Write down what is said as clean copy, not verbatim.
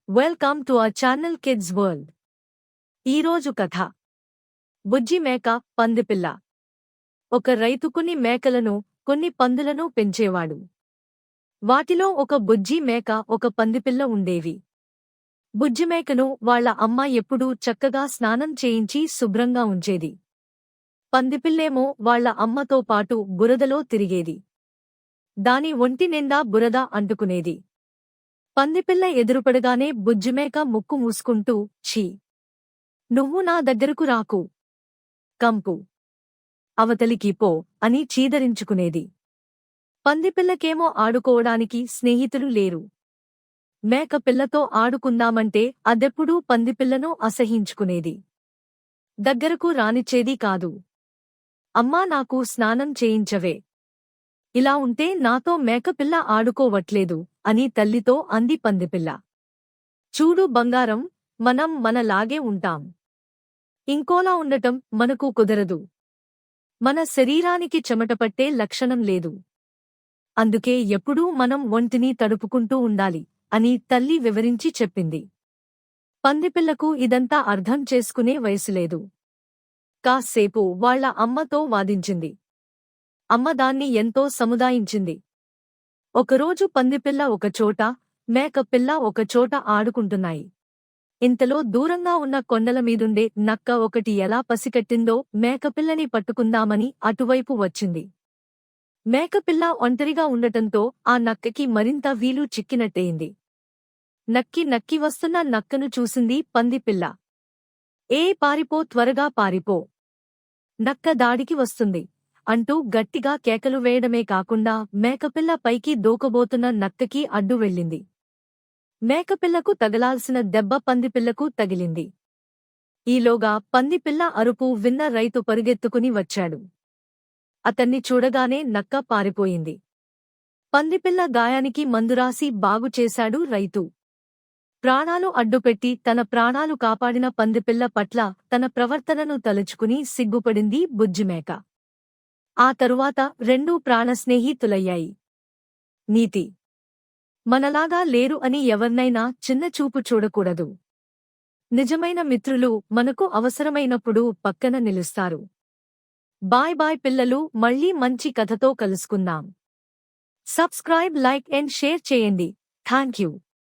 Welcome to our channel kids world. ఈరోజు కథ బుజ్జి మేక పందిపిల్ల. ఒక రైతు కొన్ని మేకలను కొన్ని పందులను పెంచేవాడు. వాటిలో ఒక బుజ్జి మేక ఒక పందిపిల్ల ఉండేవి. బుజ్జి మేకను వాళ్ల అమ్మ ఎప్పుడూ చక్కగా స్నానం చేయించి శుభ్రంగా ఉంచేది. పందిపిల్లేమో వాళ్ల అమ్మతో పాటు బురదలో తిరిగేది. దాని ఒంటి నిండా బురద అంటుకునేది. పందిపిల్ల ఎదురుపడగానే బుజ్జిమేక ముక్కు మూసుకుంటూ ఛీ, నువ్వు నా దగ్గరకు రాకు, కంపు, అవతలికి పో అని చీదరించుకునేది. పందిపిల్లకేమో ఆడుకోవడానికి స్నేహితులు లేరు. మేకపిల్లతో ఆడుకుందామంటే అదెప్పుడూ పందిపిల్లను అసహించుకునేది. దగ్గరకు రానిచ్చేది కాదు. అమ్మా, నాకు స్నానం చేయించవే, ఇలా ఉంటే నాతో మేకపిల్ల ఆడుకోవట్లేదు అని తల్లితో అంది పందిపిల్ల. చూడు బంగారం, మనం మనలాగే ఉంటాం. ఇంకోలా ఉండటం మనకు కుదరదు. మన శరీరానికి చెమటపట్టే లక్షణం లేదు. అందుకే ఎప్పుడూ మనం ఒంటిని తడుపుకుంటూ ఉండాలి అని తల్లి వివరించి చెప్పింది. పందిపిల్లకు ఇదంతా అర్థం చేసుకునే వయసులేదు. కాస్సేపు వాళ్ల అమ్మతో వాదించింది. అమ్మ దాన్ని ఎంతో సముదాయించింది. ఒకరోజు పందిపిల్ల ఒకచోట, మేకపిల్ల ఒకచోట ఆడుకుంటున్నాయి. ఇంతలో దూరంగా ఉన్న కొండలమీదుండే నక్క ఒకటి ఎలా పసికట్టిందో మేకపిల్లని పట్టుకుందామని అటువైపు వచ్చింది. మేకపిల్ల ఒంటరిగా ఉండటంతో ఆ నక్కకి మరింత వీలు చిక్కినట్టయింది. నక్కి నక్కి వస్తున్న నక్కను చూసింది పందిపిల్ల. పారిపో, త్వరగా పారిపో, నక్క దాడికి వస్తుంది అంటూ గట్టిగా కేకలు వేయడమే కాకుండా మేకపిల్ల పైకి దూకబోతున్న నక్కకి అడ్డు వెళ్ళింది. మేకపిల్లకు తగలాల్సిన దెబ్బ పందిపిల్లకు తగిలింది. ఈలోగా పందిపిల్ల అరుపు విన్న రైతు పరుగెత్తుకుని వచ్చాడు. అతన్ని చూడగానే నక్క పారిపోయింది. పందిపిల్ల గాయానికి మందురాసి బాగుచేశాడు రైతు. ప్రాణాలు అడ్డుపెట్టి తన ప్రాణాలు కాపాడిన పందిపిల్ల పట్ల తన ప్రవర్తనను తలుచుకుని సిగ్గుపడింది బుజ్జిమేక. ఆ తరువాత రెండూ ప్రాణస్నేహితులయ్యాయి. నీతి: మనలాగా లేరు అని ఎవర్నైనా చిన్నచూపు చూడకూడదు. నిజమైన మిత్రులు మనకు అవసరమైనప్పుడు పక్కన నిలుస్తారు. బాయ్ బాయ్ పిల్లలు, మళ్ళీ మంచి కథతో కలుసుకుందాం. సబ్స్క్రైబ్, లైక్ అండ్ షేర్ చేయండి. థాంక్యూ.